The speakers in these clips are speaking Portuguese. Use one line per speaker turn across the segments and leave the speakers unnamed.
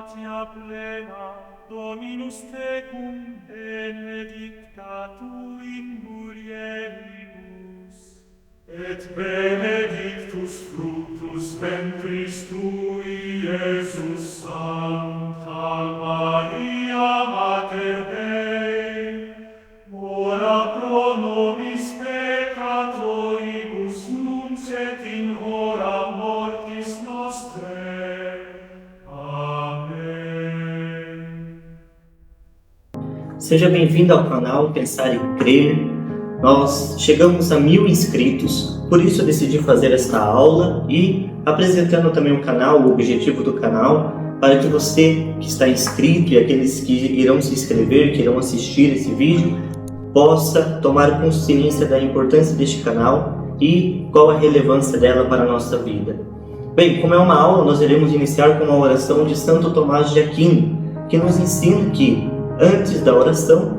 gratia plena, Dominus tecum, benedicta tu in mulieribus, et benedictus fructus ventris tui, Iesus. Sancta Maria, Mater Dei, ora pro nobis peccatoribus, nunc et in hora mortis nostrae. Amém.
Seja bem-vindo ao canal Pensar e Crer. Nós chegamos a 1000 inscritos, por isso eu decidi fazer esta aula e apresentando também o canal, o objetivo do canal, para que você que está inscrito e aqueles que irão se inscrever, que irão assistir esse vídeo, possa tomar consciência da importância deste canal e qual a relevância dela para a nossa vida. Bem, como é uma aula, nós iremos iniciar com uma oração de Santo Tomás de Aquino, que nos ensina que antes da oração,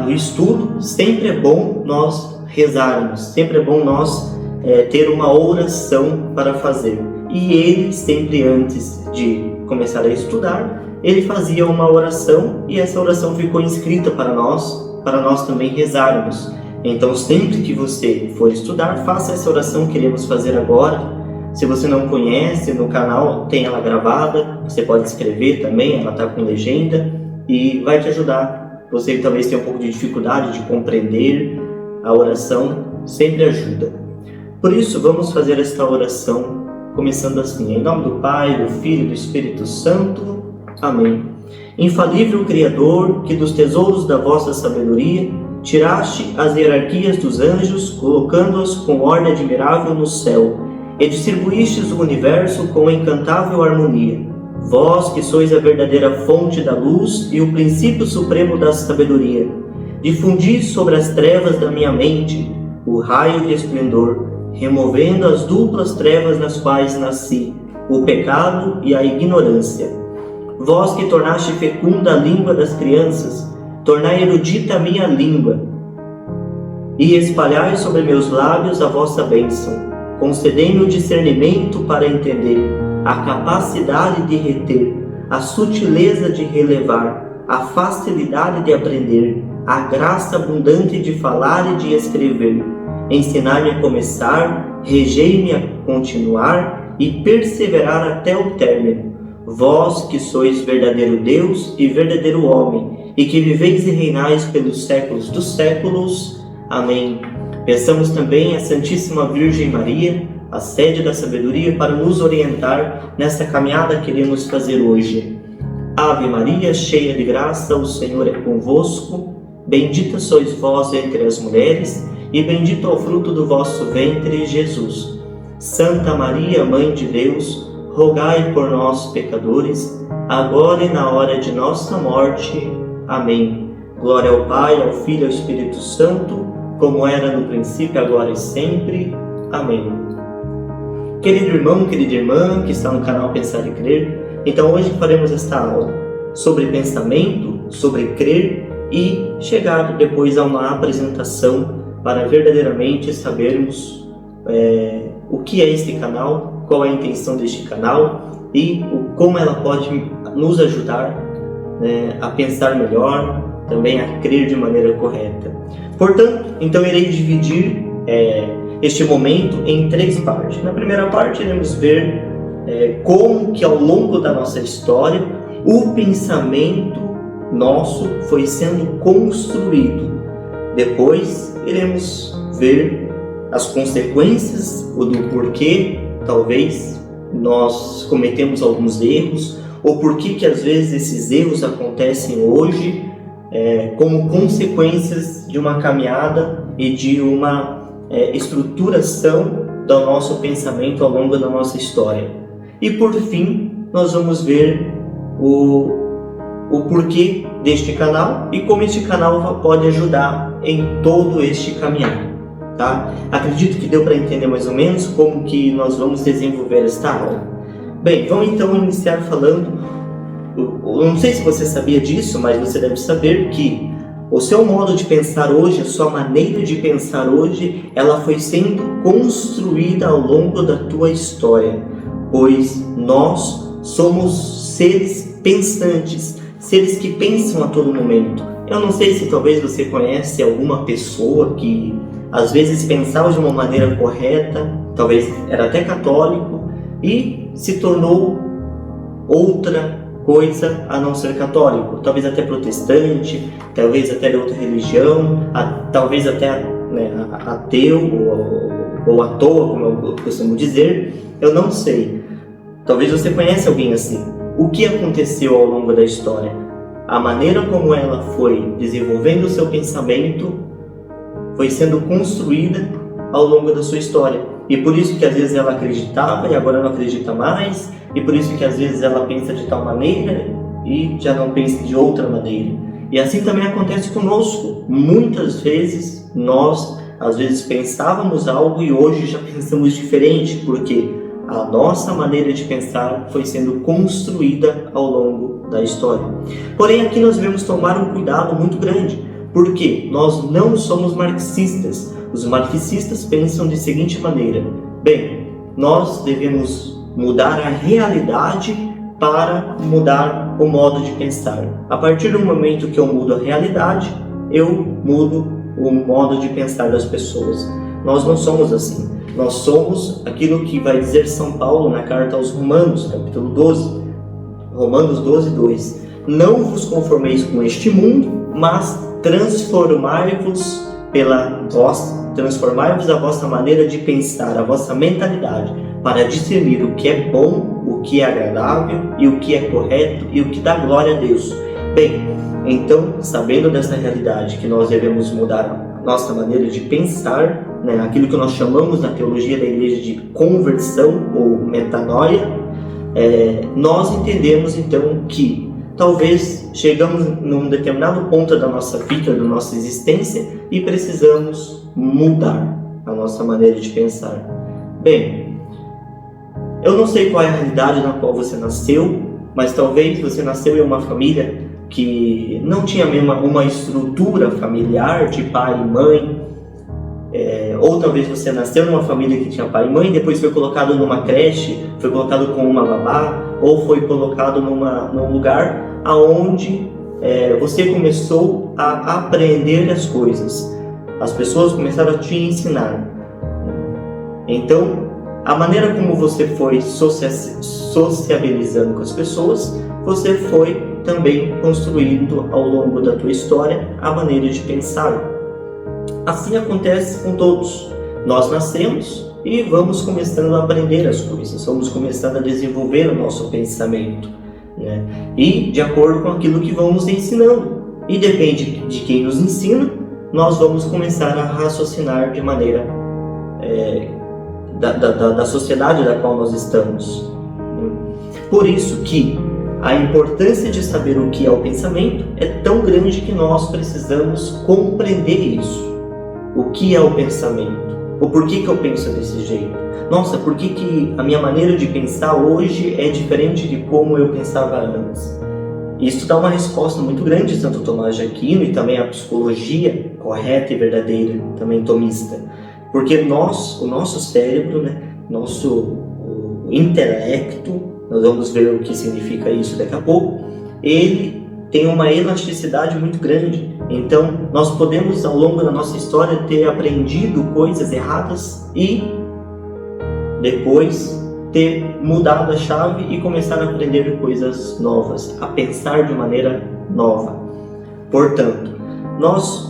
do estudo, sempre é bom nós rezarmos, sempre é bom nós ter uma oração para fazer. E ele, sempre antes de começar a estudar, ele fazia uma oração e essa oração ficou inscrita para nós também rezarmos. Então, sempre que você for estudar, faça essa oração que iremos fazer agora. Se você não conhece, no canal tem ela gravada, você pode escrever também, ela está com legenda e vai te ajudar. Você que talvez tenha um pouco de dificuldade de compreender a oração, sempre ajuda. Por isso, vamos fazer esta oração começando assim, em nome do Pai, do Filho e do Espírito Santo. Amém. Infalível Criador, que dos tesouros da vossa sabedoria tiraste as hierarquias dos anjos, colocando-as com ordem admirável no céu, e distribuístes o universo com encantável harmonia. Vós que sois a verdadeira fonte da luz e o princípio supremo da sabedoria, difundis sobre as trevas da minha mente o raio de esplendor, removendo as duplas trevas nas quais nasci, o pecado e a ignorância. Vós que tornaste fecunda a língua das crianças, tornai erudita a minha língua, e espalhai sobre meus lábios a vossa bênção. Concedei-me o discernimento para entender, a capacidade de reter, a sutileza de relevar, a facilidade de aprender, a graça abundante de falar e de escrever. Ensinai-me a começar, regei-me a continuar e perseverar até o término. Vós que sois verdadeiro Deus e verdadeiro homem, e que viveis e reinais pelos séculos dos séculos. Amém. Peçamos também a Santíssima Virgem Maria, a sede da sabedoria, para nos orientar nessa caminhada que iremos fazer hoje. Ave Maria, cheia de graça, o Senhor é convosco. Bendita sois vós entre as mulheres, e bendito é o fruto do vosso ventre, Jesus. Santa Maria, Mãe de Deus, rogai por nós, pecadores, agora e na hora de nossa morte. Amém. Glória ao Pai, ao Filho e ao Espírito Santo, como era no princípio, agora e sempre. Amém. Querido irmão, querida irmã, que está no canal Pensar e Crer, então hoje faremos esta aula sobre pensamento, sobre crer e chegar depois a uma apresentação para verdadeiramente sabermos o que é este canal, qual é a intenção deste canal e como ela pode nos ajudar a pensar melhor, também a crer de maneira correta. Portanto, então irei dividir este momento em 3 partes. Na primeira parte iremos ver como que ao longo da nossa história o pensamento nosso foi sendo construído. Depois iremos ver as consequências ou do porquê talvez nós cometemos alguns erros ou por que às vezes esses erros acontecem hoje como consequências de uma caminhada e de uma estruturação do nosso pensamento ao longo da nossa história. E por fim, nós vamos ver o porquê deste canal e como este canal pode ajudar em todo este caminhar. Tá? Acredito que deu para entender mais ou menos como que nós vamos desenvolver esta aula. Bem, vamos então iniciar falando. Eu não sei se você sabia disso, mas você deve saber que o seu modo de pensar hoje, a sua maneira de pensar hoje, ela foi sendo construída ao longo da tua história, pois nós somos seres pensantes, seres que pensam a todo momento. Eu não sei se talvez você conhece alguma pessoa que às vezes pensava de uma maneira correta, talvez era até católico e se tornou outra coisa a não ser católico, talvez até protestante, talvez até de outra religião, talvez até, né, ateu ou à toa, como eu costumo dizer. Eu não sei. Talvez você conheça alguém assim. O que aconteceu ao longo da história? A maneira como ela foi desenvolvendo o seu pensamento foi sendo construída ao longo da sua história. E por isso que às vezes ela acreditava e agora não acredita mais. E por isso que às vezes ela pensa de tal maneira e já não pensa de outra maneira. E assim também acontece conosco. Muitas vezes nós, às vezes, pensávamos algo e hoje já pensamos diferente, porque a nossa maneira de pensar foi sendo construída ao longo da história. Porém, aqui nós devemos tomar um cuidado muito grande, porque nós não somos marxistas. Os marxistas pensam de seguinte maneira: bem, nós devemos mudar a realidade para mudar o modo de pensar. A partir do momento que eu mudo a realidade, eu mudo o modo de pensar das pessoas. Nós não somos assim. Nós somos aquilo que vai dizer São Paulo na carta aos Romanos, capítulo 12, Romanos 12, 2. Não vos conformeis com este mundo, mas transformai-vos a vossa maneira de pensar, a vossa mentalidade, para discernir o que é bom, o que é agradável e o que é correto e o que dá glória a Deus. Bem, então, sabendo dessa realidade que nós devemos mudar a nossa maneira de pensar, né, aquilo que nós chamamos na teologia da igreja de conversão ou metanoia, nós entendemos então que talvez chegamos num determinado ponto da nossa vida, da nossa existência e precisamos mudar a nossa maneira de pensar. Bem, eu não sei qual é a realidade na qual você nasceu, mas talvez você nasceu em uma família que não tinha uma estrutura familiar de pai e mãe, ou talvez você nasceu numa família que tinha pai e mãe, depois foi colocado numa creche, foi colocado com uma babá, ou foi colocado num lugar aonde você começou a aprender as coisas. As pessoas começaram a te ensinar. Então, a maneira como você foi sociabilizando com as pessoas, você foi também construindo ao longo da tua história a maneira de pensar. Assim acontece com todos. Nós nascemos e vamos começando a aprender as coisas, vamos começando a desenvolver o nosso pensamento, né? E de acordo com aquilo que vão nos ensinando. E depende de quem nos ensina, nós vamos começar a raciocinar de maneira da sociedade da qual nós estamos. Por isso que a importância de saber o que é o pensamento é tão grande que nós precisamos compreender isso. O que é o pensamento? O porquê que eu penso desse jeito? Nossa, por que a minha maneira de pensar hoje é diferente de como eu pensava antes? Isso dá uma resposta muito grande de Santo Tomás de Aquino e também a psicologia correta e verdadeira, também tomista. Porque o nosso cérebro, né, o intelecto, nós vamos ver o que significa isso daqui a pouco, ele tem uma elasticidade muito grande. Então, nós podemos, ao longo da nossa história, ter aprendido coisas erradas e depois ter mudado a chave e começar a aprender coisas novas, a pensar de maneira nova. Portanto, nós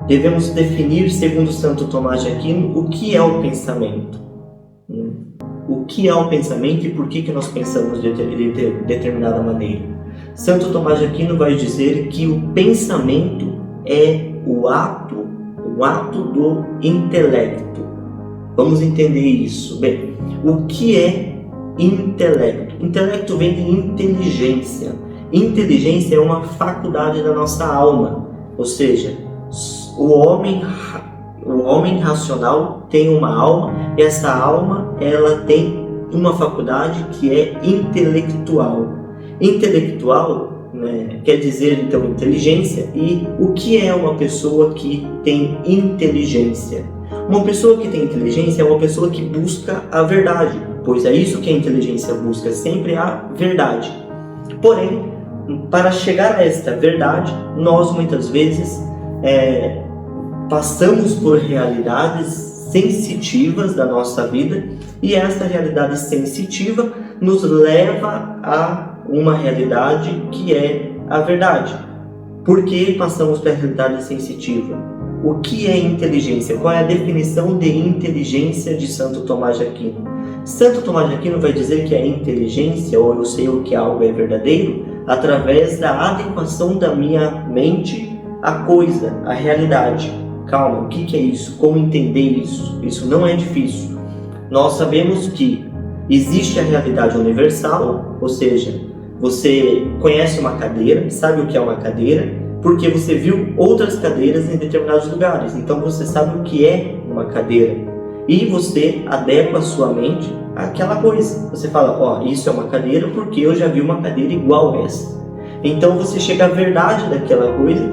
devemos definir, segundo Santo Tomás de Aquino, o que é o pensamento. O que é o pensamento e por que nós pensamos de determinada maneira. Santo Tomás de Aquino vai dizer que o pensamento é o ato do intelecto. Vamos entender isso. Bem, o que é intelecto? Intelecto vem de inteligência. Inteligência é uma faculdade da nossa alma, ou seja, o homem racional tem uma alma, e essa alma ela tem uma faculdade que é intelectual. Intelectual, né, quer dizer então inteligência. E o que é uma pessoa que tem inteligência? Uma pessoa que tem inteligência é uma pessoa que busca a verdade. pois é isso que a inteligência busca, sempre a verdade. Porém, para chegar a esta verdade, nós muitas vezes passamos por realidades sensitivas da nossa vida, e essa realidade sensitiva nos leva a uma realidade que é a verdade. Por que passamos pela realidade sensitiva? O que é inteligência? Qual é a definição de inteligência de Santo Tomás de Aquino? Santo Tomás de Aquino vai dizer que a inteligência, ou eu sei o que algo é verdadeiro, através da adequação da minha mente à coisa, à realidade. Calma, o que é isso? Como entender isso? Isso não é difícil. Nós sabemos que existe a realidade universal, ou seja, você conhece uma cadeira, sabe o que é uma cadeira, porque você viu outras cadeiras em determinados lugares. Então você sabe o que é uma cadeira. E você adequa a sua mente àquela coisa. Você fala, isso é uma cadeira porque eu já vi uma cadeira igual a essa. Então você chega à verdade daquela coisa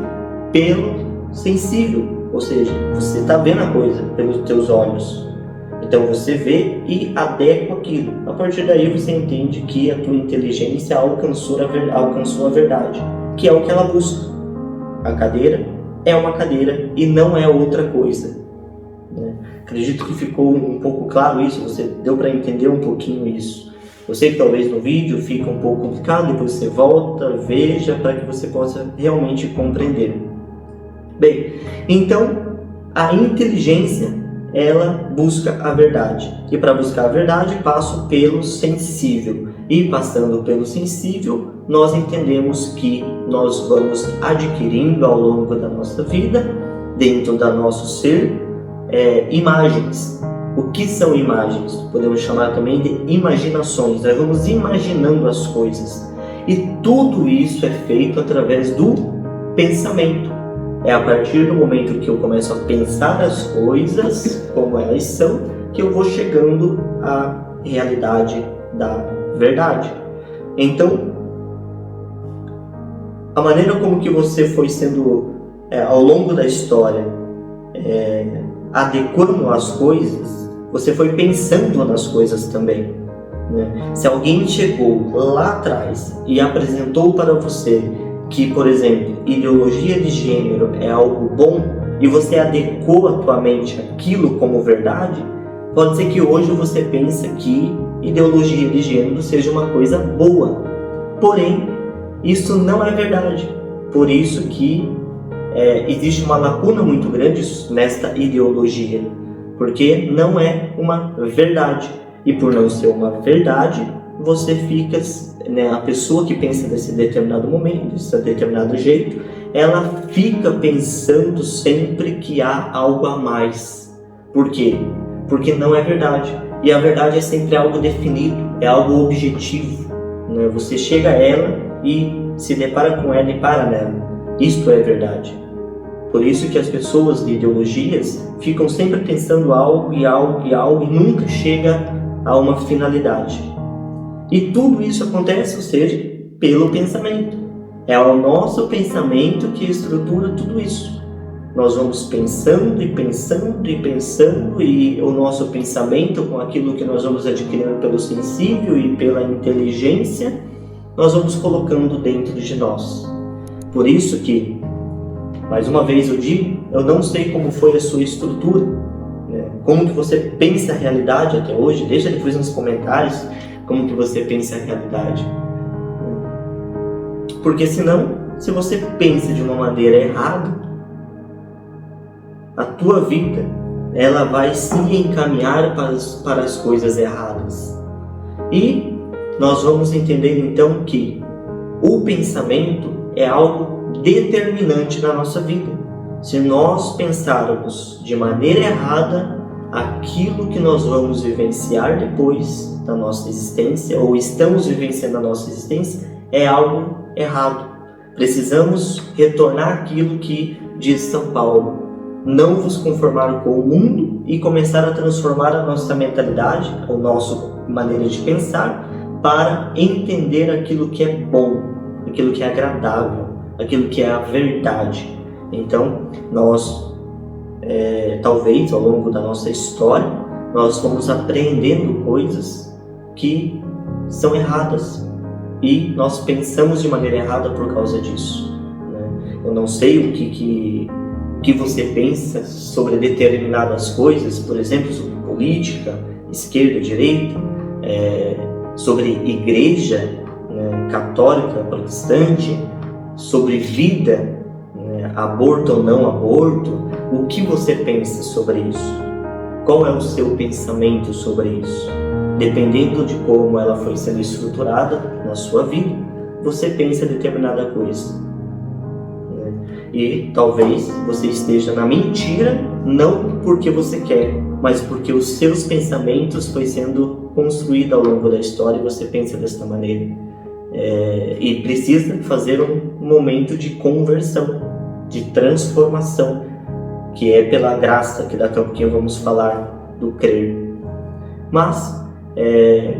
pelo sensível. Ou seja, você está vendo a coisa pelos teus olhos. Então você vê e adequa aquilo. A partir daí você entende que a tua inteligência alcançou a verdade, que é o que ela busca. A cadeira é uma cadeira e não é outra coisa. Acredito que ficou um pouco claro isso, você deu para entender um pouquinho isso. Eu sei que talvez no vídeo fica um pouco complicado, depois você volta, veja, para que você possa realmente compreender. Bem, então a inteligência, ela busca a verdade. E para buscar a verdade, passo pelo sensível. E passando pelo sensível, nós entendemos que nós vamos adquirindo ao longo da nossa vida, dentro do nosso ser, imagens. O que são imagens? Podemos chamar também de imaginações. Nós vamos imaginando as coisas. E tudo isso é feito através do pensamento. É a partir do momento que eu começo a pensar as coisas como elas são, que eu vou chegando à realidade da verdade. Então, a maneira como que você foi sendo, ao longo da história, adequando as coisas, você foi pensando nas coisas também, né? Se alguém chegou lá atrás e apresentou para você que, por exemplo, ideologia de gênero é algo bom e você adequou a tua mente àquilo como verdade, pode ser que hoje você pense que ideologia de gênero seja uma coisa boa. Porém, isso não é verdade. Por isso que existe uma lacuna muito grande nesta ideologia, porque não é uma verdade. E por não ser uma verdade, você fica, a pessoa que pensa desse determinado momento, desse determinado jeito, ela fica pensando sempre que há algo a mais. Por quê? Porque não é verdade. E a verdade é sempre algo definido, é algo objetivo, né? Você chega a ela e se depara com ela e para nela. Isto é verdade. Por isso que as pessoas de ideologias ficam sempre pensando algo e algo e algo e nunca chega a uma finalidade. E tudo isso acontece, ou seja, pelo pensamento. É o nosso pensamento que estrutura tudo isso. Nós vamos pensando e pensando e pensando, e o nosso pensamento, com aquilo que nós vamos adquirindo pelo sensível e pela inteligência, nós vamos colocando dentro de nós. Por isso que, mais uma vez eu digo, eu não sei como foi a sua estrutura, né? Como que você pensa a realidade até hoje. Deixa depois nos comentários como que você pensa a realidade. Porque senão, se você pensa de uma maneira errada, a tua vida, ela vai se encaminhar para as coisas erradas. E nós vamos entender então que o pensamento é algo determinante na nossa vida. Se nós pensarmos de maneira errada, aquilo que nós vamos vivenciar depois da nossa existência, ou estamos vivenciando a nossa existência, é algo errado. Precisamos retornar àquilo que diz São Paulo: não vos conformar com o mundo, e começar a transformar a nossa mentalidade, a nossa maneira de pensar, para entender aquilo que é bom, aquilo que é agradável, aquilo que é a verdade. Então, nós, talvez ao longo da nossa história, nós fomos aprendendo coisas que são erradas e nós pensamos de maneira errada por causa disso, né? Eu não sei o que você pensa sobre determinadas coisas, por exemplo, sobre política, esquerda, direita, sobre igreja, né, católica, protestante, sobre vida, né, aborto ou não aborto. O que você pensa sobre isso? Qual é o seu pensamento sobre isso? Dependendo de como ela foi sendo estruturada na sua vida, você pensa determinada coisa, né? E talvez você esteja na mentira, não porque você quer, mas porque os seus pensamentos foi sendo construído ao longo da história e você pensa desta maneira. E precisa fazer um momento de conversão, de transformação, que é pela graça, que daqui a pouquinho vamos falar do crer. Mas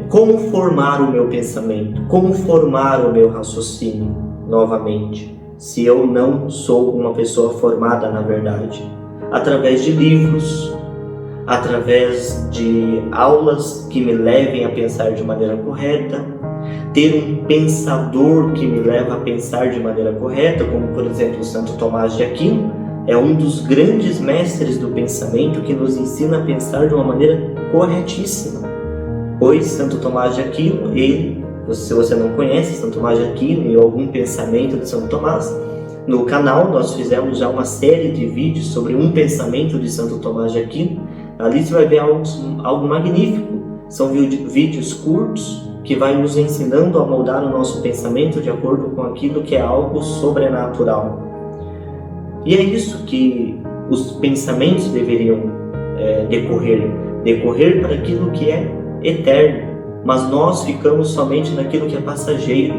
como formar o meu pensamento? Como formar o meu raciocínio novamente, se eu não sou uma pessoa formada na verdade? Através de livros, através de aulas que me levem a pensar de maneira correta, ter um pensador que me leva a pensar de maneira correta, como por exemplo Santo Tomás de Aquino, é um dos grandes mestres do pensamento que nos ensina a pensar de uma maneira corretíssima. Pois Santo Tomás de Aquino, se você não conhece Santo Tomás de Aquino e algum pensamento de Santo Tomás, no canal nós fizemos já uma série de vídeos sobre um pensamento de Santo Tomás de Aquino. Ali você vai ver algo magnífico. São vídeos curtos que vai nos ensinando a moldar o nosso pensamento de acordo com aquilo que é algo sobrenatural. E é isso que os pensamentos deveriam decorrer para aquilo que é eterno, mas nós ficamos somente naquilo que é passageiro.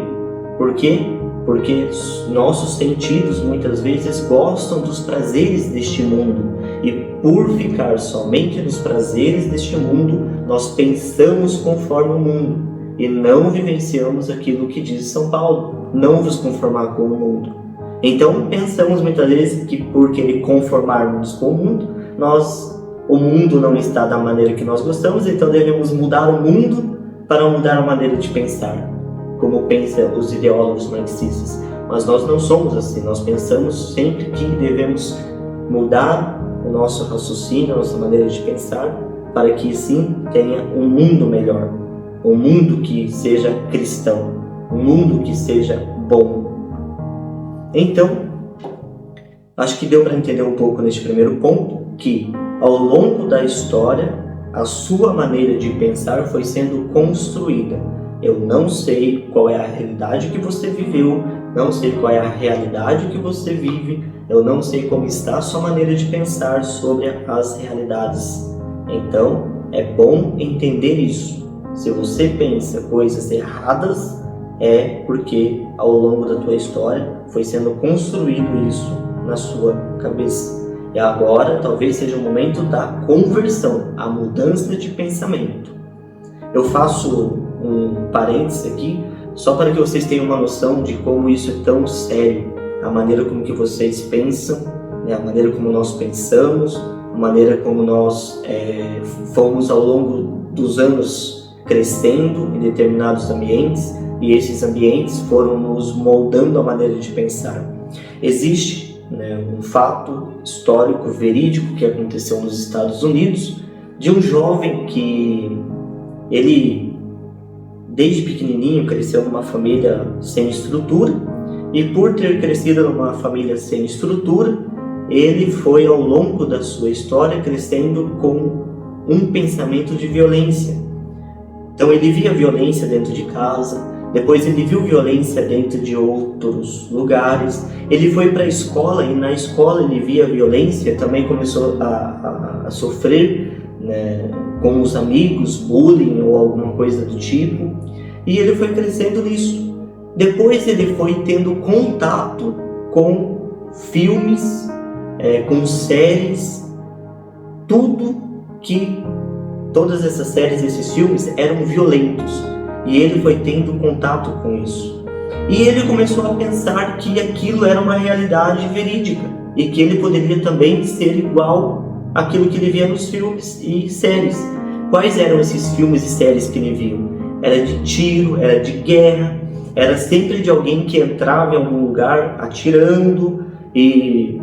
Por quê? Porque nossos sentidos muitas vezes gostam dos prazeres deste mundo, e por ficar somente nos prazeres deste mundo, nós pensamos conforme o mundo e não vivenciamos aquilo que diz São Paulo: não vos conformar com o mundo. Então pensamos muitas vezes que por querer conformarmos com o mundo, o mundo não está da maneira que nós gostamos, então devemos mudar o mundo para mudar a maneira de pensar, como pensam os ideólogos marxistas. Mas nós não somos assim. Nós pensamos sempre que devemos mudar o nosso raciocínio, a nossa maneira de pensar, para que sim tenha um mundo melhor, um mundo que seja cristão, um mundo que seja bom. Então, acho que deu para entender um pouco neste primeiro ponto que ao longo da história a sua maneira de pensar foi sendo construída. Eu não sei qual é a realidade que você viveu, não sei qual é a realidade que você vive, eu não sei como está a sua maneira de pensar sobre as realidades. Então, é bom entender isso. Se você pensa coisas erradas, é porque ao longo da tua história foi sendo construído isso na sua cabeça. E agora talvez seja o momento da conversão, a mudança de pensamento. Eu faço um parênteses aqui, só para que vocês tenham uma noção de como isso é tão sério. A maneira como que vocês pensam, né? A maneira como nós pensamos, a maneira como nós fomos ao longo dos anos crescendo em determinados ambientes, e esses ambientes foram nos moldando a maneira de pensar. Existe um fato histórico, verídico, que aconteceu nos Estados Unidos, de um jovem que ele, desde pequenininho, cresceu numa família sem estrutura, e por ter crescido numa família sem estrutura, ele foi ao longo da sua história crescendo com um pensamento de violência. Então ele via violência dentro de casa, depois ele viu violência dentro de outros lugares, ele foi para a escola e na escola ele via violência, também começou a sofrer, com os amigos, bullying ou alguma coisa do tipo, e ele foi crescendo nisso. Depois ele foi tendo contato com filmes, com séries, todas essas séries, esses filmes eram violentos, e ele foi tendo contato com isso. E ele começou a pensar que aquilo era uma realidade verídica, e que ele poderia também ser igual àquilo que ele via nos filmes e séries. Quais eram esses filmes e séries que ele viu? era de tiro, era de guerra, era sempre de alguém que entrava em algum lugar atirando e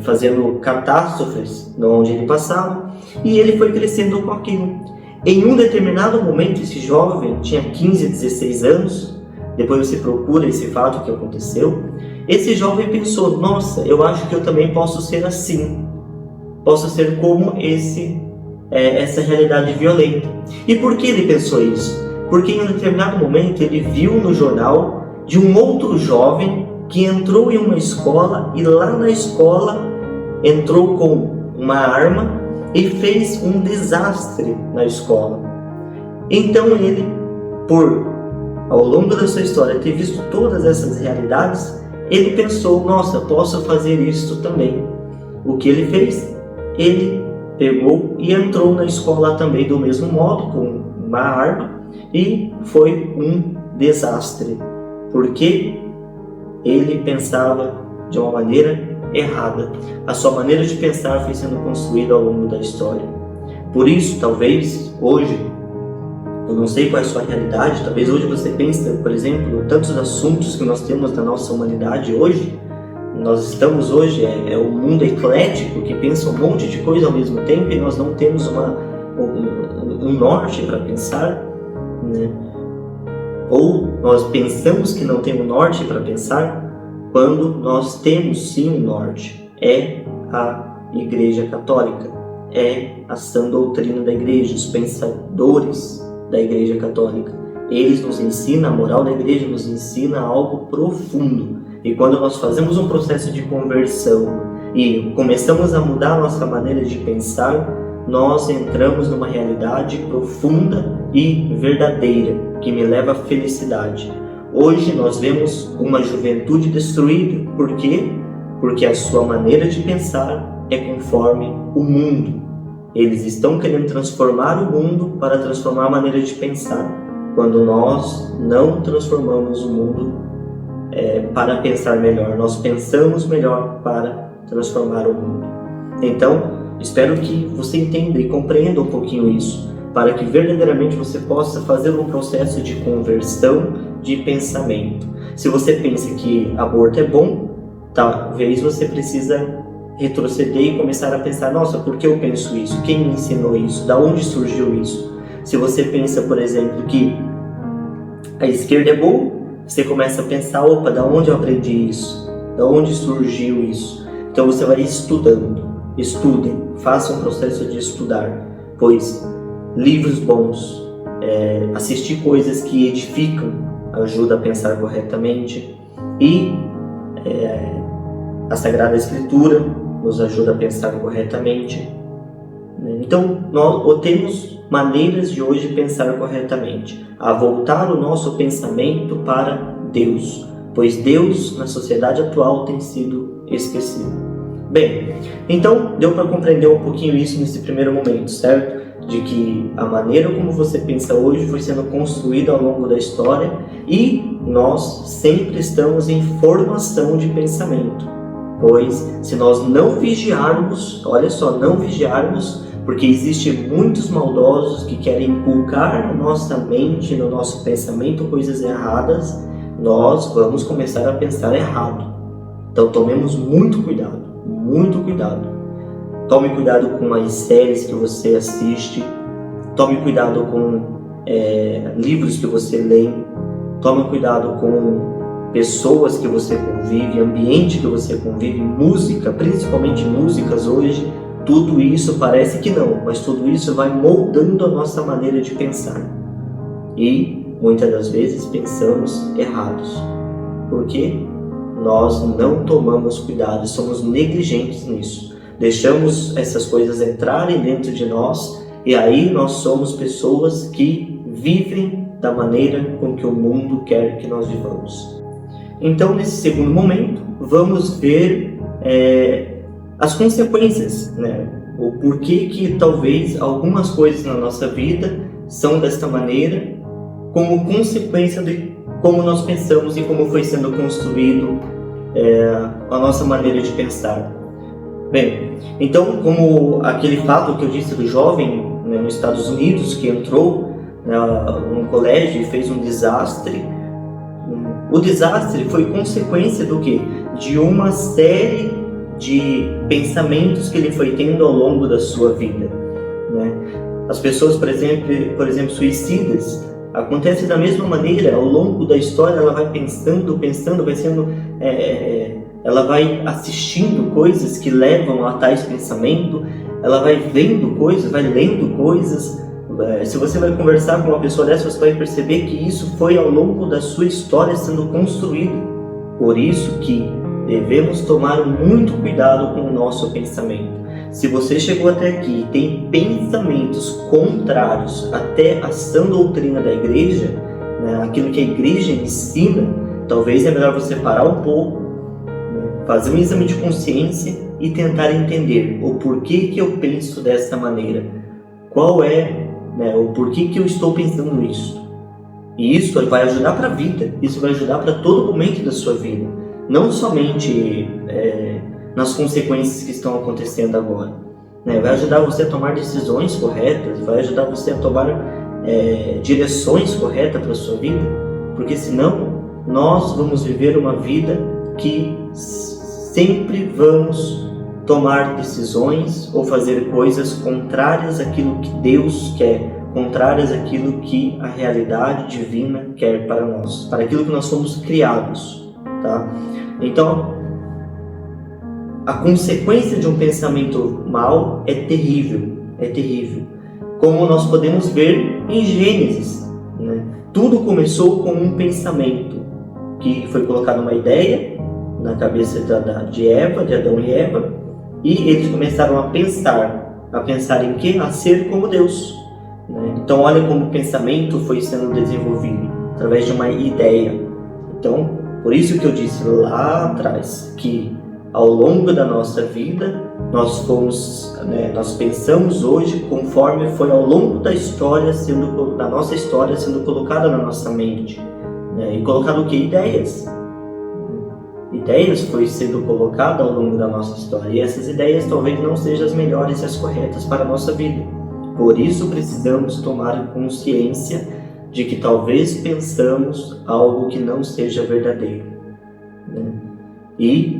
fazendo catástrofes onde ele passava, e ele foi crescendo com aquilo. Em um determinado momento, esse jovem tinha 15, 16 anos, depois você procura esse fato que aconteceu, esse jovem pensou, nossa, eu acho que eu também posso ser assim, posso ser como essa realidade violenta. E por que ele pensou isso? Porque em um determinado momento ele viu no jornal de um outro jovem que entrou em uma escola e lá na escola entrou com uma arma e fez um desastre na escola. Então ele, ao longo da sua história, ter visto todas essas realidades, ele pensou, nossa, posso fazer isso também. O que ele fez? Ele pegou e entrou na escola também do mesmo modo, com uma arma, e foi um desastre, porque ele pensava de uma maneira errada. A sua maneira de pensar foi sendo construída ao longo da história. Por isso, talvez hoje, eu não sei qual é a sua realidade, talvez hoje você pense, por exemplo, tantos assuntos que nós temos na nossa humanidade hoje. Nós estamos hoje, um mundo eclético que pensa um monte de coisa ao mesmo tempo e nós não temos um norte para pensar, né? Ou nós pensamos que não temos norte para pensar, quando nós temos sim um norte. É a Igreja Católica, é a sã doutrina da Igreja, os pensadores da Igreja Católica. Eles nos ensinam, a moral da Igreja nos ensina algo profundo. E quando nós fazemos um processo de conversão e começamos a mudar a nossa maneira de pensar, nós entramos numa realidade profunda e verdadeira, que me leva à felicidade. Hoje nós vemos uma juventude destruída. Por quê? Porque a sua maneira de pensar é conforme o mundo. Eles estão querendo transformar o mundo para transformar a maneira de pensar, quando nós não transformamos o mundo para pensar melhor. Nós pensamos melhor para transformar o mundo. Então, espero que você entenda e compreenda um pouquinho isso, para que verdadeiramente você possa fazer um processo de conversão de pensamento. Se você pensa que aborto é bom, talvez você precisa retroceder e começar a pensar, nossa, por que eu penso isso? Quem me ensinou isso? Da onde surgiu isso? Se você pensa, por exemplo, que a esquerda é boa, você começa a pensar, opa, da onde eu aprendi isso? Da onde surgiu isso? Então você vai estudando. Estudem, façam um processo de estudar, pois livros bons, assistir coisas que edificam, ajuda a pensar corretamente, e a Sagrada Escritura nos ajuda a pensar corretamente. Então, nós temos maneiras de hoje pensar corretamente, a voltar o nosso pensamento para Deus, pois Deus na sociedade atual tem sido esquecido. Bem, então deu para compreender um pouquinho isso nesse primeiro momento, certo? De que a maneira como você pensa hoje foi sendo construída ao longo da história e nós sempre estamos em formação de pensamento. Pois se nós não vigiarmos, olha só, não vigiarmos, porque existem muitos maldosos que querem inculcar na nossa mente, no nosso pensamento coisas erradas, nós vamos começar a pensar errado. Então tomemos muito cuidado, muito cuidado. Tome cuidado com as séries que você assiste, tome cuidado com livros que você lê, tome cuidado com pessoas que você convive, ambiente que você convive, música, principalmente músicas hoje. Tudo isso parece que não, mas tudo isso vai moldando a nossa maneira de pensar. E muitas das vezes pensamos errados, porque nós não tomamos cuidado, somos negligentes nisso. Deixamos essas coisas entrarem dentro de nós e aí nós somos pessoas que vivem da maneira com que o mundo quer que nós vivamos. Então, nesse segundo momento, vamos ver as consequências, né? O porquê que talvez algumas coisas na nossa vida são desta maneira, como consequência de como nós pensamos e como foi sendo construído a nossa maneira de pensar. Bem, então, como aquele fato que eu disse do jovem, né, nos Estados Unidos, que entrou num colégio e fez um desastre. O desastre foi consequência do quê? De uma série de pensamentos que ele foi tendo ao longo da sua vida, né? As pessoas, por exemplo, suicidas, acontece da mesma maneira. Ao longo da história ela vai pensando, vai sendo, ela vai assistindo coisas que levam a tais pensamentos, ela vai vendo coisas, vai lendo coisas. Se você vai conversar com uma pessoa dessa, você vai perceber que isso foi ao longo da sua história sendo construído. Por isso que devemos tomar muito cuidado com o nosso pensamento. Se você chegou até aqui e tem pensamentos contrários até a sã doutrina da igreja, né, aquilo que a igreja ensina, talvez é melhor você parar um pouco, né, fazer um exame de consciência e tentar entender o porquê que eu penso dessa maneira. Qual é, né, o porquê que eu estou pensando nisso. E isso vai ajudar para a vida, isso vai ajudar para todo momento da sua vida. Não somente nas consequências que estão acontecendo agora, né? Vai ajudar você a tomar decisões corretas, vai ajudar você a tomar direções corretas para a sua vida, porque senão nós vamos viver uma vida que sempre vamos tomar decisões ou fazer coisas contrárias àquilo que Deus quer, contrárias àquilo que a realidade divina quer para nós, para aquilo que nós somos criados, tá? Então, a consequência de um pensamento mau é terrível, Como nós podemos ver em Gênesis, né? Tudo começou com um pensamento, que foi colocado uma ideia na cabeça de Eva, de Adão e Eva, e eles começaram a pensar em quê? A ser como Deus, né? Então olha como o pensamento foi sendo desenvolvido, através de uma ideia. Então, por isso que eu disse lá atrás, que ao longo da nossa vida, nós pensamos hoje conforme foi ao longo da nossa história sendo colocada na nossa mente, né? E colocado o que? Ideias foi sendo colocada ao longo da nossa história, e essas ideias talvez não sejam as melhores e as corretas para a nossa vida. Por isso precisamos tomar consciência de que talvez pensamos algo que não seja verdadeiro, né? E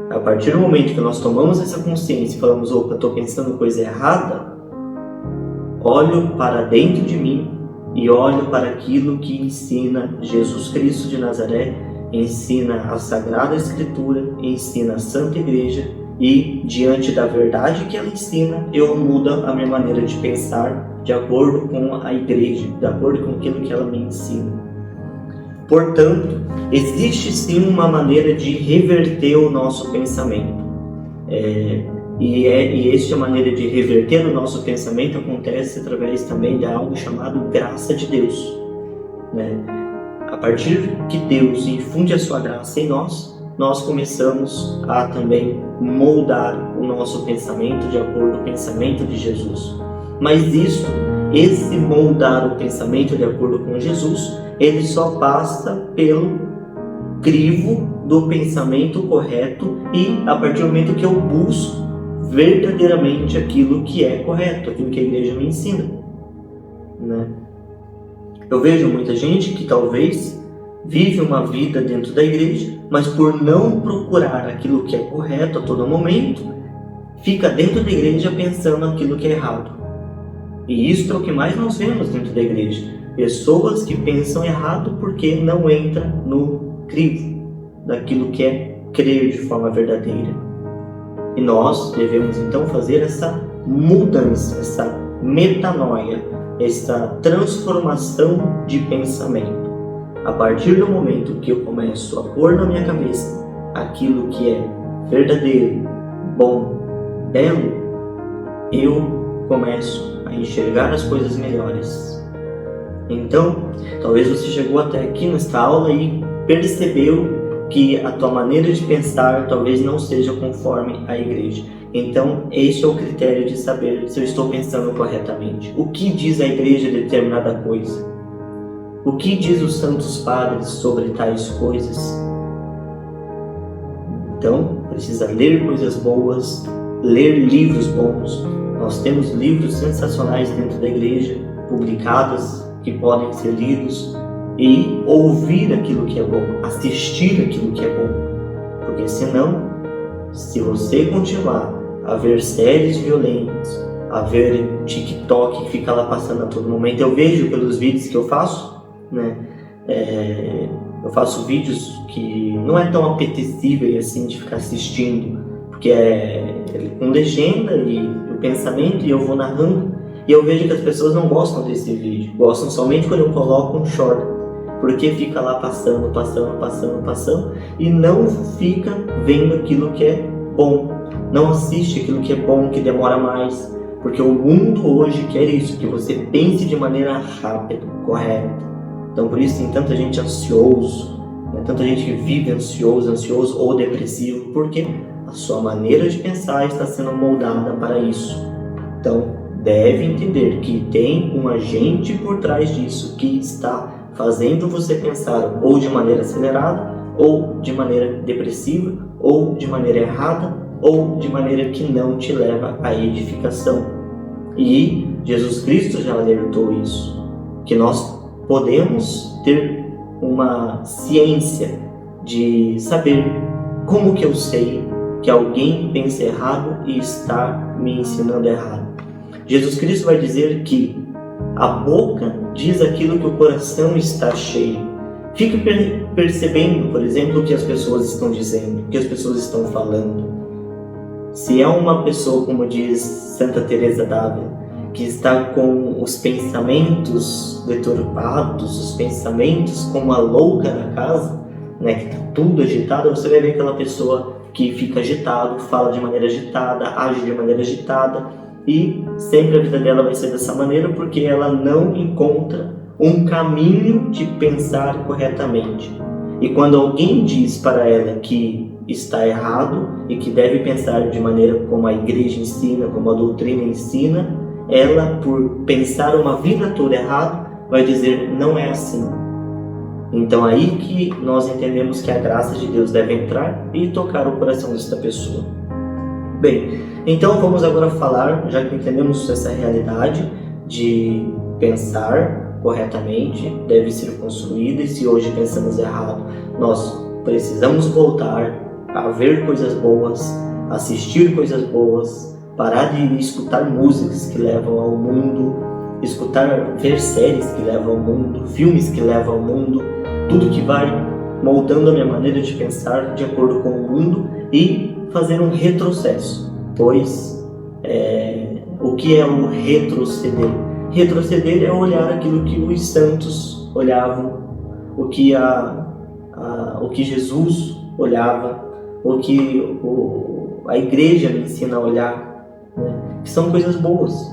a partir do momento que nós tomamos essa consciência e falamos, opa, estou pensando coisa errada, olho para dentro de mim e olho para aquilo que ensina Jesus Cristo de Nazaré, ensina a Sagrada Escritura, ensina a Santa Igreja, e diante da verdade que ela ensina, eu mudo a minha maneira de pensar de acordo com a Igreja, de acordo com aquilo que ela me ensina. Portanto, existe sim uma maneira de reverter o nosso pensamento. E esta maneira de reverter o nosso pensamento acontece através também de algo chamado graça de Deus, né? A partir que Deus infunde a sua graça em nós começamos a também moldar o nosso pensamento de acordo com o pensamento de Jesus. Mas esse moldar o pensamento de acordo com Jesus, ele só passa pelo crivo do pensamento correto e a partir do momento que eu busco verdadeiramente aquilo que é correto, aquilo que a igreja me ensina, né? Eu vejo muita gente que talvez vive uma vida dentro da igreja, mas por não procurar aquilo que é correto a todo momento, fica dentro da igreja pensando aquilo que é errado. E isso é o que mais nós vemos dentro da igreja. Pessoas que pensam errado porque não entram no crivo daquilo que é crer de forma verdadeira. E nós devemos então fazer essa mudança, essa metanoia, essa transformação de pensamento. A partir do momento que eu começo a pôr na minha cabeça aquilo que é verdadeiro, bom, belo, eu começo a enxergar as coisas melhores. Então, talvez você chegou até aqui nesta aula e percebeu que a tua maneira de pensar talvez não seja conforme a igreja. Então, este é o critério de saber se eu estou pensando corretamente. O que diz a igreja de determinada coisa? O que diz os santos padres sobre tais coisas? Então, precisa ler coisas boas, ler livros bons. Nós temos livros sensacionais dentro da igreja, publicados que podem ser lidos e ouvir aquilo que é bom, assistir aquilo que é bom. Porque senão, se você continuar a ver séries violentas, a ver TikTok que fica lá passando a todo momento, eu vejo pelos vídeos que eu faço, né? Eu faço vídeos que não é tão apetecível assim de ficar assistindo, porque é com legenda e o pensamento, e eu vou narrando, e eu vejo que as pessoas não gostam desse vídeo, gostam somente quando eu coloco um short, porque fica lá passando, e não fica vendo aquilo que é bom, não assiste aquilo que é bom, que demora mais, porque o mundo hoje quer isso, que você pense de maneira rápida, correta. Então por isso tem tanta gente ansioso, né? Tanta gente que vive ansioso ou depressivo, porque a sua maneira de pensar está sendo moldada para isso. Então deve entender que tem um agente por trás disso que está fazendo você pensar ou de maneira acelerada, ou de maneira depressiva, ou de maneira errada, ou de maneira que não te leva à edificação. E Jesus Cristo já alertou isso, que nós podemos ter uma ciência de saber como que eu sei que alguém pensa errado e está me ensinando errado. Jesus Cristo vai dizer que a boca diz aquilo que o coração está cheio. Fique percebendo, por exemplo, o que as pessoas estão dizendo, o que as pessoas estão falando. Se é uma pessoa, como diz Santa Teresa d'Ávila, que está com os pensamentos deturpados, os pensamentos como uma louca na casa, né, que está tudo agitado, você vai ver aquela pessoa que fica agitado, fala de maneira agitada, age de maneira agitada, e sempre a vida dela vai ser dessa maneira, porque ela não encontra um caminho de pensar corretamente. E quando alguém diz para ela que está errado e que deve pensar de maneira como a igreja ensina, como a doutrina ensina, ela, por pensar uma vida toda errado, vai dizer, não é assim. Então aí que nós entendemos que a graça de Deus deve entrar e tocar o coração desta pessoa. Bem, então vamos agora falar, já que entendemos essa realidade de pensar corretamente, deve ser construída, e se hoje pensamos errado, nós precisamos voltar a ver coisas boas, assistir coisas boas, parar de escutar músicas que levam ao mundo, ver séries que levam ao mundo, filmes que levam ao mundo, tudo que vai moldando a minha maneira de pensar de acordo com o mundo, e fazer um retrocesso. Pois o que é o retroceder? Retroceder é olhar aquilo que os santos olhavam, o que Jesus olhava, o que a igreja me ensina a olhar, né? Que são coisas boas,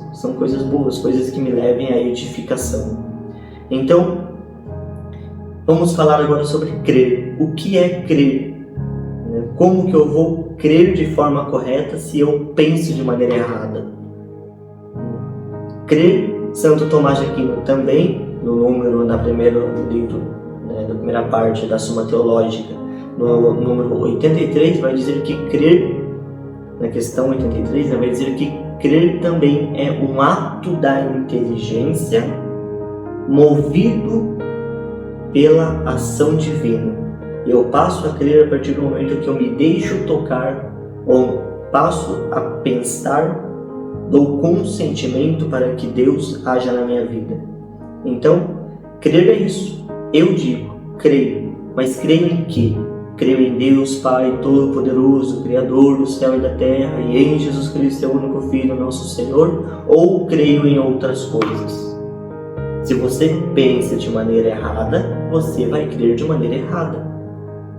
coisas que me levem à edificação. Então, vamos falar agora sobre crer. O que é crer? Como que eu vou crer de forma correta se eu penso de maneira errada? Crer, Santo Tomás de Aquino também, na primeira parte da Suma Teológica, no número 83, vai dizer que crer, na questão 83, vai dizer que crer também é um ato da inteligência movido pela ação divina. Eu passo a crer a partir do momento que eu me deixo tocar, ou passo a pensar, dou consentimento para que Deus haja na minha vida. Então, crer é isso. Eu digo, creio, mas creio em quê? Creio em Deus Pai Todo-Poderoso, Criador do céu e da terra, e em Jesus Cristo, seu único Filho, nosso Senhor, ou creio em outras coisas? Se você pensa de maneira errada, você vai crer de maneira errada,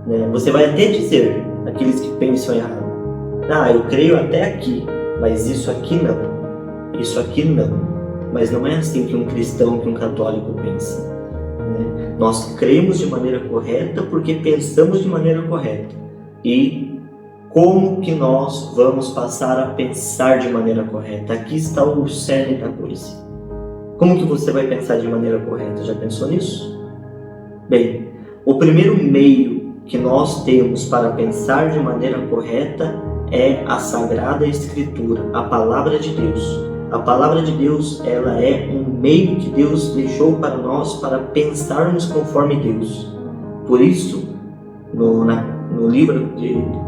né? Você vai até dizer, aqueles que pensam errado, eu creio até aqui, mas isso aqui não. Mas não é assim que um cristão, que um católico pensa, né? Nós cremos de maneira correta porque pensamos de maneira correta. E como que nós vamos passar a pensar de maneira correta? Aqui está o cerne da coisa. Como que você vai pensar de maneira correta? Já pensou nisso? Bem, o primeiro meio que nós temos para pensar de maneira correta é a Sagrada Escritura, a Palavra de Deus. A palavra de Deus, ela é um meio que Deus deixou para nós para pensarmos conforme Deus. Por isso, no livro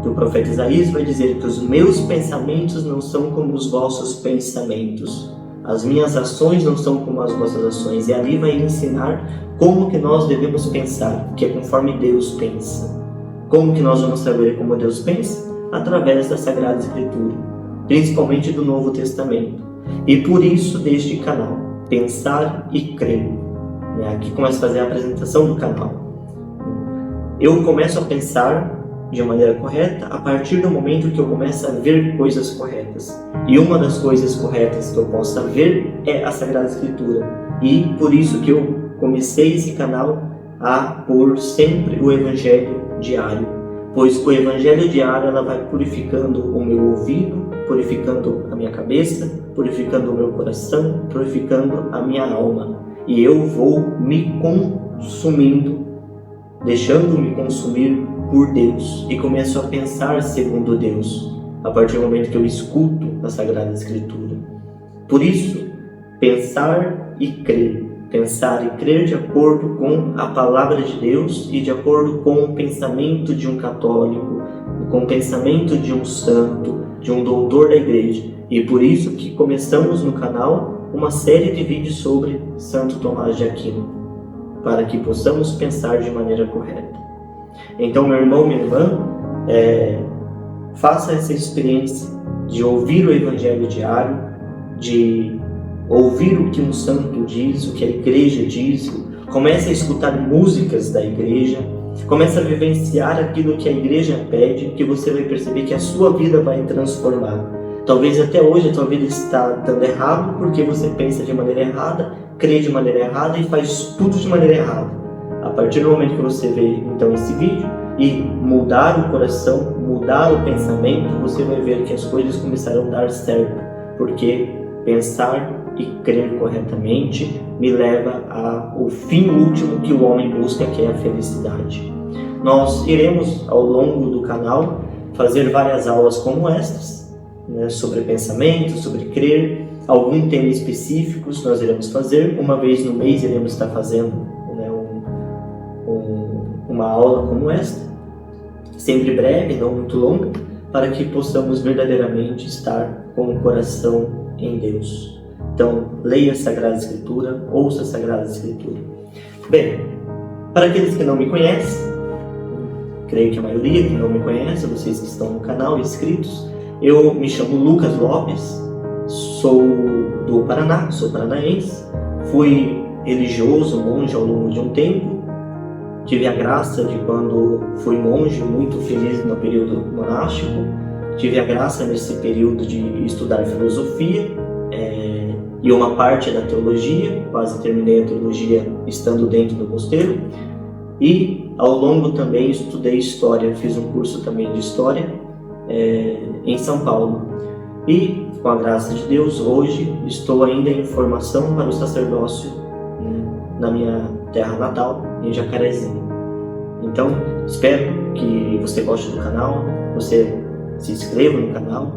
do profeta Isaías vai dizer que os meus pensamentos não são como os vossos pensamentos. As minhas ações não são como as vossas ações. E ali vai ensinar como que nós devemos pensar, que é conforme Deus pensa. Como que nós vamos saber como Deus pensa? Através da Sagrada Escritura, principalmente do Novo Testamento. E por isso, deste canal, Pensar e Crer. Aqui começa a fazer a apresentação do canal. Eu começo a pensar de maneira correta a partir do momento que eu começo a ver coisas corretas. E uma das coisas corretas que eu possa ver é a Sagrada Escritura. E por isso que eu comecei esse canal a pôr sempre o Evangelho diário. Pois o Evangelho diário ela vai purificando o meu ouvido, purificando a minha cabeça, purificando o meu coração, purificando a minha alma. E eu vou me consumindo, deixando-me consumir por Deus e começo a pensar segundo Deus, a partir do momento que eu escuto a Sagrada Escritura. Por isso, pensar e crer. Pensar e crer de acordo com a Palavra de Deus e de acordo com o pensamento de um católico, com o pensamento de um santo, de um doutor da Igreja. E por isso que começamos no canal uma série de vídeos sobre Santo Tomás de Aquino, para que possamos pensar de maneira correta. Então, meu irmão, minha irmã, faça essa experiência de ouvir o Evangelho diário, de ouvir o que um santo diz, o que a igreja diz, comece a escutar músicas da igreja, comece a vivenciar aquilo que a igreja pede, que você vai perceber que a sua vida vai transformar. Talvez até hoje a tua vida está dando errado porque você pensa de maneira errada, crê de maneira errada e faz tudo de maneira errada. A partir do momento que você vê então esse vídeo e mudar o coração, mudar o pensamento, você vai ver que as coisas começarão a dar certo, porque pensar e crer corretamente me leva ao fim último que o homem busca, que é a felicidade. Nós iremos ao longo do canal fazer várias aulas como estas, sobre pensamento, sobre crer, algum tema específicos nós iremos fazer, uma vez no mês iremos estar fazendo uma aula como esta, sempre breve, não muito longa, para que possamos verdadeiramente estar com o coração em Deus. Então, leia a Sagrada Escritura, ouça a Sagrada Escritura. Bem, para aqueles que não me conhecem, creio que a maioria que não me conhece, vocês que estão no canal inscritos, eu me chamo Lucas Lopes, sou do Paraná, sou paranaense, fui religioso, monge ao longo de um tempo, tive a graça de, quando fui monge, muito feliz no período monástico, tive a graça nesse período de estudar filosofia e uma parte da teologia, quase terminei a teologia estando dentro do mosteiro, e ao longo também estudei história, fiz um curso também de história em São Paulo. E, com a graça de Deus, hoje estou ainda em formação para o sacerdócio na minha terra natal, em Jacarezinho. Então, espero que você goste do canal, você se inscreva no canal,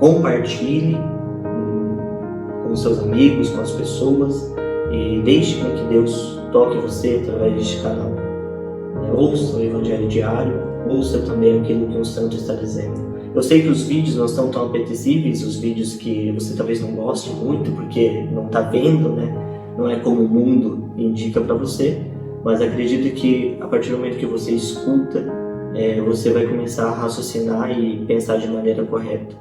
compartilhe com seus amigos, com as pessoas e deixe com que Deus toque você através deste canal. Ouça o Evangelho diário, ouça também aquilo que um santo está dizendo. Eu sei que os vídeos não são tão apetecíveis, os vídeos que você talvez não goste muito porque não está vendo, não é como o mundo indica para você, mas acredito que a partir do momento que você escuta, você vai começar a raciocinar e pensar de maneira correta.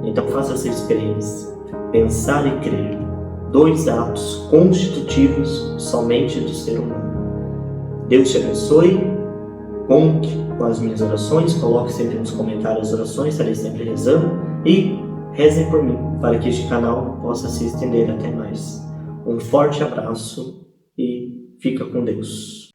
Então faça essa experiência. Pensar e crer, 2 atos constitutivos somente do ser humano. Deus te abençoe, conte com as minhas orações, coloque sempre nos comentários as orações, estarei sempre rezando, e rezem por mim, para que este canal possa se estender até mais. Um forte abraço e fica com Deus.